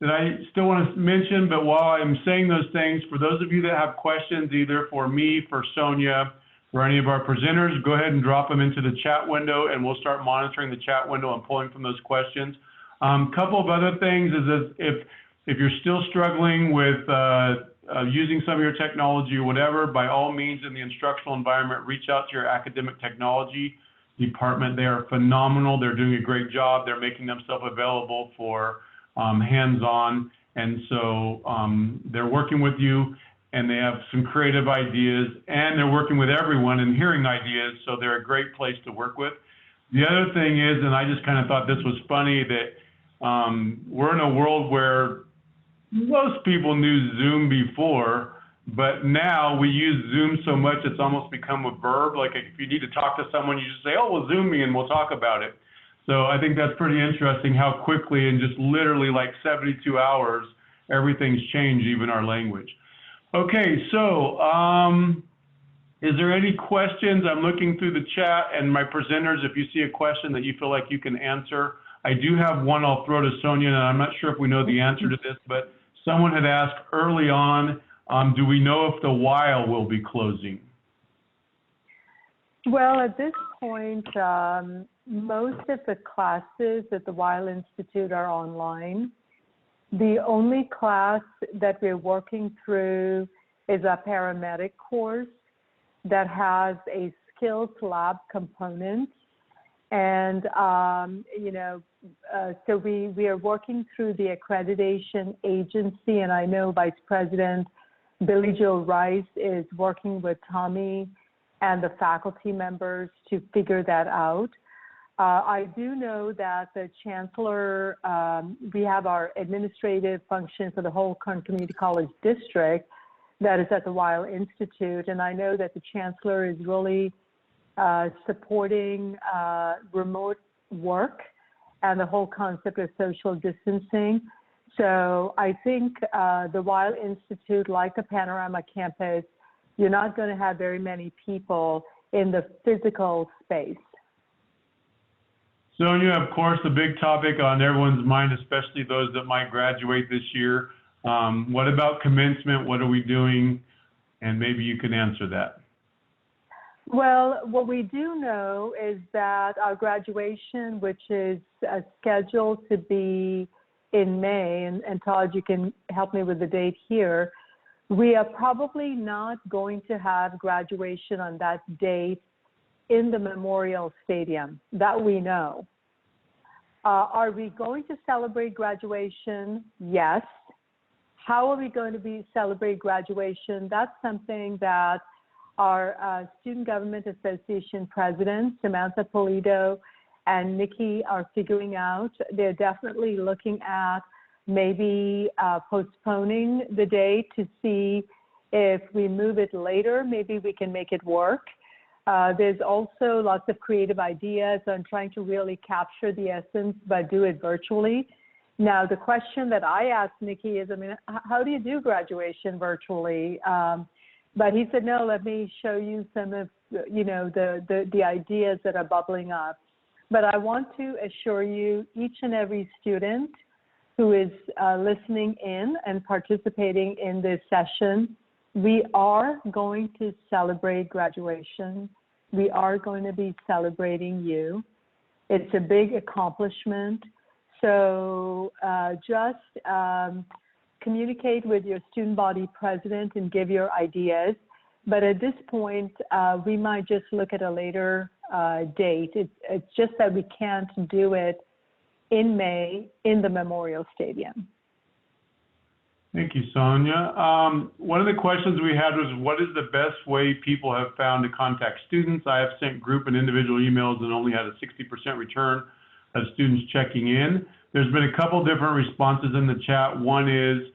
that I still want to mention, but while I'm saying those things, for those of you that have questions, either for me, for Sonia, or any of our presenters, go ahead and drop them into the chat window, and we'll start monitoring the chat window and pulling from those questions. Couple of other things is that if you're still struggling with using some of your technology or whatever, by all means in the instructional environment, reach out to your academic technology department. They are phenomenal. They're doing a great job. They're making themselves available for hands-on, and so they're working with you, and they have some creative ideas, and they're working with everyone and hearing ideas, so they're a great place to work with. The other thing is, and I just kind of thought this was funny, that we're in a world where most people knew Zoom before, but now we use Zoom so much it's almost become a verb. Like if you need to talk to someone, you just say, oh, well, Zoom me and we'll talk about it. So I think that's pretty interesting how quickly, in just literally like 72 hours, everything's changed, even our language. Okay, so is there any questions? I'm looking through the chat, and my presenters, if you see a question that you feel like you can answer. I do have one I'll throw to Sonia, and I'm not sure if we know the answer to this, but someone had asked early on, do we know if the Weil will be closing? Well, at this point, most of the classes at the Weil Institute are online. The only class that we're working through is a paramedic course that has a skills lab component. And, so we are working through the accreditation agency, and I know Vice President Billy Joe Rice is working with Tommy and the faculty members to figure that out. I do know that the chancellor, we have our administrative function for the whole community college district that is at the Weil Institute, and I know that the chancellor is really supporting remote work and the whole concept of social distancing. So I think the Weil Institute, like the Panorama campus, you're not going to have very many people in the physical space. Sonia, of course, the big topic on everyone's mind, especially those that might graduate this year. What about commencement? What are we doing? And maybe you can answer that. Well, what we do know is that our graduation, which is scheduled to be in May, and Todd, you can help me with the date here, we are probably not going to have graduation on that date in the Memorial Stadium, that we know. Are we going to celebrate graduation? Yes. How are we going to celebrate graduation? That's something that our Student Government Association president, Samantha Polito, and Nikki are figuring out. They're definitely looking at maybe postponing the date to see if we move it later, maybe we can make it work. There's also lots of creative ideas on trying to really capture the essence, but do it virtually. Now, the question that I asked Nikki is, how do you do graduation virtually? But he said, no, let me show you some of, the ideas that are bubbling up. But I want to assure you, each and every student who is listening in and participating in this session, we are going to celebrate graduation. We are going to be celebrating you. It's a big accomplishment. So just communicate with your student body president and give your ideas. But at this point, we might just look at a later date. It's just that we can't do it in May in the Memorial Stadium. Thank you, Sonia. One of the questions we had was, what is the best way people have found to contact students? I have sent group and individual emails and only had a 60% return of students checking in. There's been a couple different responses in the chat. One is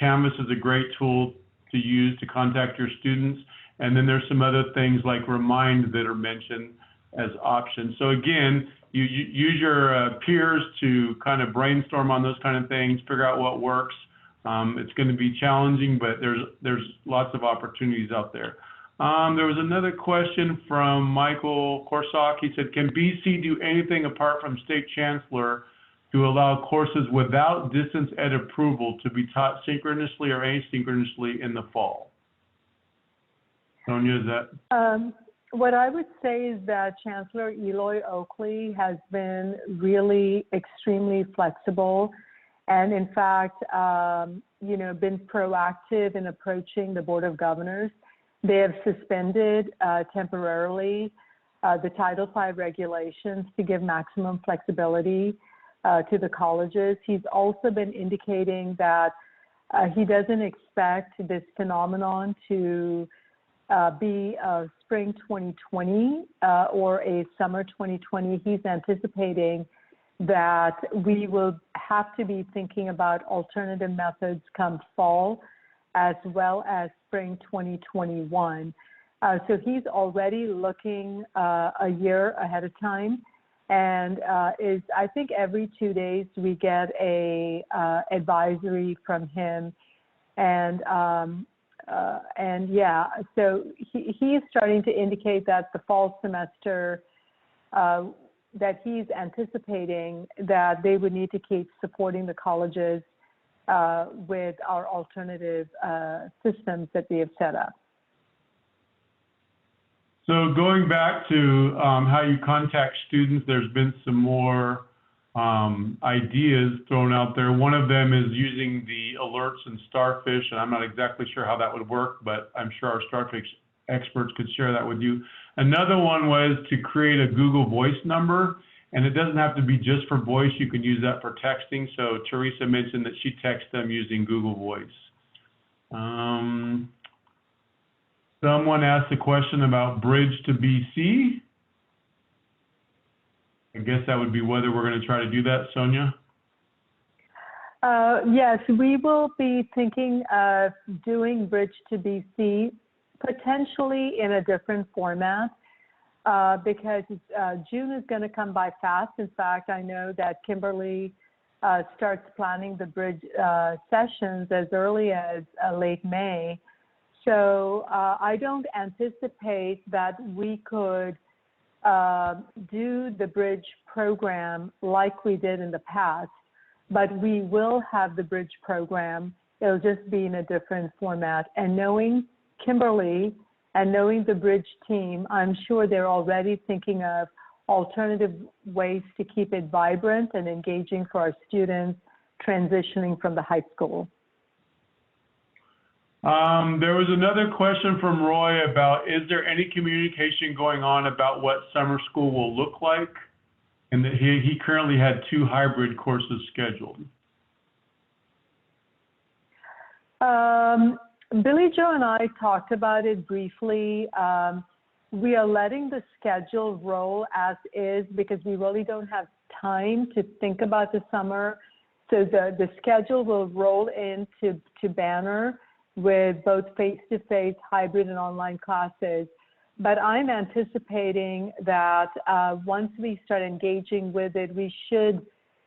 Canvas is a great tool to use to contact your students. And then there's some other things like Remind that are mentioned as options. So again, you use your peers to kind of brainstorm on those kind of things, figure out what works. It's going to be challenging, but there's lots of opportunities out there. There was another question from Michael Korsak. He said, can BC do anything apart from state chancellor to allow courses without distance ed approval to be taught synchronously or asynchronously in the fall? Sonia, is that? What I would say is that Chancellor Eloy Oakley has been really extremely flexible and in fact, been proactive in approaching the Board of Governors. They have suspended temporarily the Title V regulations to give maximum flexibility to the colleges. He's also been indicating that he doesn't expect this phenomenon to be a spring 2020 or a summer 2020. He's anticipating that we will have to be thinking about alternative methods come fall as well as spring 2021. So he's already looking a year ahead of time, and I think every 2 days we get a advisory from him, and yeah, so he is starting to indicate that the fall semester that he's anticipating that they would need to keep supporting the colleges with our alternative systems that we have set up. So going back to how you contact students, there's been some more ideas thrown out there. One of them is using the alerts in Starfish, and I'm not exactly sure how that would work, but I'm sure our Starfish experts could share that with you. Another one was to create a Google Voice number, and it doesn't have to be just for voice. You can use that for texting. So Teresa mentioned that she texts them using Google Voice. Someone asked a question about Bridge to BC. I guess that would be whether we're going to try to do that, Sonia? Yes, we will be thinking of doing Bridge to BC potentially in a different format because June is going to come by fast. In fact, I know that Kimberly starts planning the Bridge sessions as early as late May. So I don't anticipate that we could do the Bridge program like we did in the past, but we will have the Bridge program. It'll just be in a different format. And knowing Kimberly and knowing the Bridge team, I'm sure they're already thinking of alternative ways to keep it vibrant and engaging for our students transitioning from the high school. There was another question from Roy about, is there any communication going on about what summer school will look like? And that he currently had 2 hybrid courses scheduled. Billy Joe and I talked about it briefly. We are letting the schedule roll as is because we really don't have time to think about the summer. So the schedule will roll into Banner with both face-to-face, hybrid, and online classes. But I'm anticipating that once we start engaging with it, we should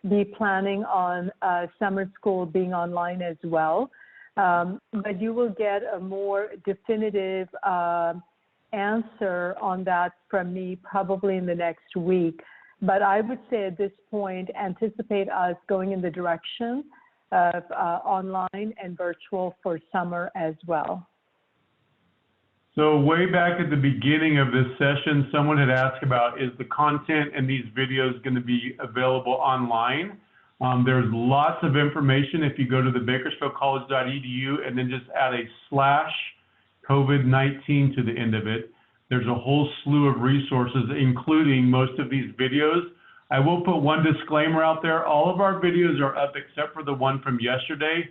be planning on summer school being online as well. But you will get a more definitive answer on that from me probably in the next week. But I would say at this point, anticipate us going in the direction of online and virtual for summer as well. So way back at the beginning of this session, someone had asked about, is the content in these videos going to be available online? There's lots of information if you go to the bakersfieldcollege.edu and then just add a /COVID-19 to the end of it. There's a whole slew of resources, including most of these videos. I will put one disclaimer out there. All of our videos are up except for the one from yesterday.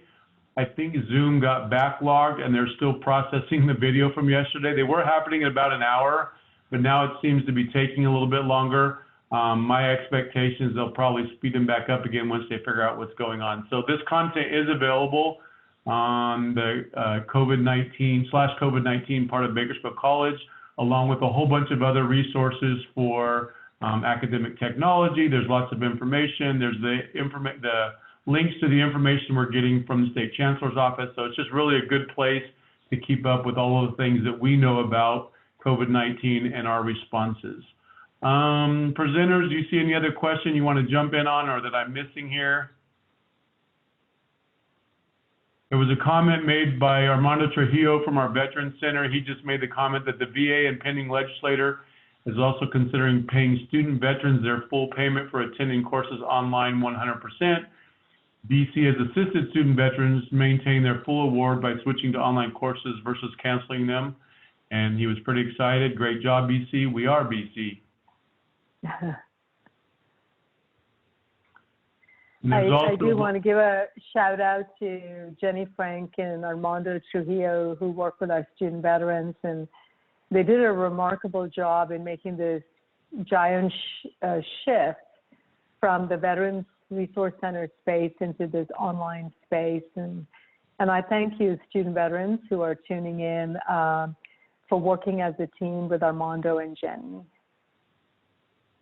I think Zoom got backlogged and they're still processing the video from yesterday. They were happening in about an hour, but now it seems to be taking a little bit longer. My expectation is they'll probably speed them back up again once they figure out what's going on. So this content is available on the COVID-19 part of Bakersfield College, along with a whole bunch of other resources for academic technology. There's lots of information. There's the links to the information we're getting from the State Chancellor's Office. So it's just really a good place to keep up with all of the things that we know about COVID-19 and our responses. Presenters, do you see any other question you want to jump in on or that I'm missing here? There was a comment made by Armando Trujillo from our Veterans Center. He just made the comment that the VA and pending legislator is also considering paying student veterans their full payment for attending courses online 100%. BC has assisted student veterans maintain their full award by switching to online courses versus canceling them. And he was pretty excited. Great job, BC. We are BC. I do want to give a shout out to Jenny Frank and Armando Trujillo, who work with our student veterans, and they did a remarkable job in making this giant shift from the Veterans Resource Center space into this online space. And I thank you, student veterans who are tuning in, for working as a team with Armando and Jenny.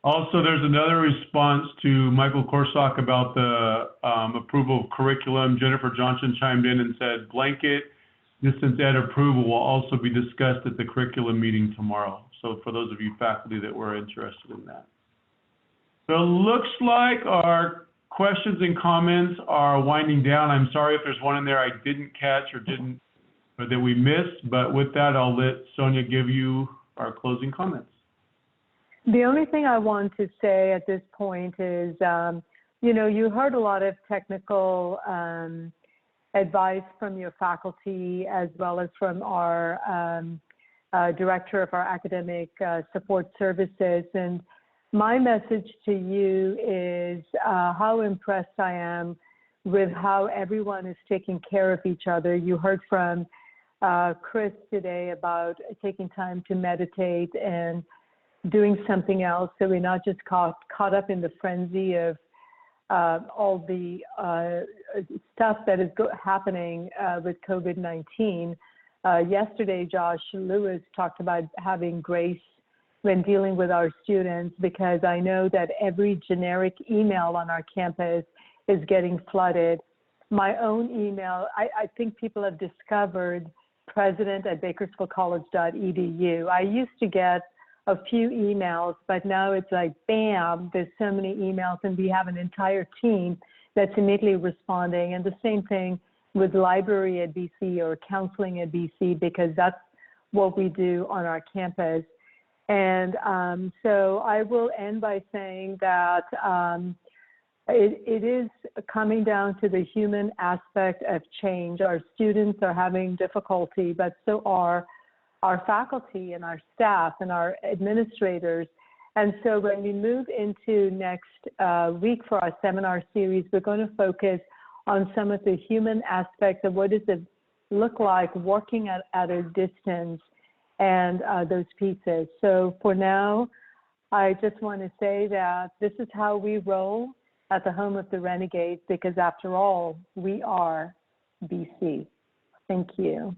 Also, there's another response to Michael Korsak about the approval of curriculum. Jennifer Johnson chimed in and said, blanket distance ed approval will also be discussed at the curriculum meeting tomorrow. So for those of you faculty that were interested in that. So it looks like our questions and comments are winding down. I'm sorry if there's one in there I didn't catch or that we missed, but with that, I'll let Sonia give you our closing comments. The only thing I want to say at this point is, you heard a lot of technical advice from your faculty as well as from our director of our academic support services. And my message to you is how impressed I am with how everyone is taking care of each other. You heard from Chris today about taking time to meditate and doing something else, so we're not just caught up in the frenzy of all the stuff that is happening with COVID-19. Yesterday, Josh Lewis talked about having grace when dealing with our students, because I know that every generic email on our campus is getting flooded. My own email, I think people have discovered president@bakersfieldcollege.edu. I used to get a few emails, but now it's like, bam, there's so many emails, and we have an entire team that's immediately responding. And the same thing with library at BC or counseling at BC, because that's what we do on our campus. And so I will end by saying that it is coming down to the human aspect of change. Our students are having difficulty, but so are our faculty and our staff and our administrators. And so when we move into next week for our seminar series, we're going to focus on some of the human aspects of what does it look like working at a distance and those pieces. So for now, I just want to say that this is how we roll at the home of the Renegades, because after all, we are BC. Thank you.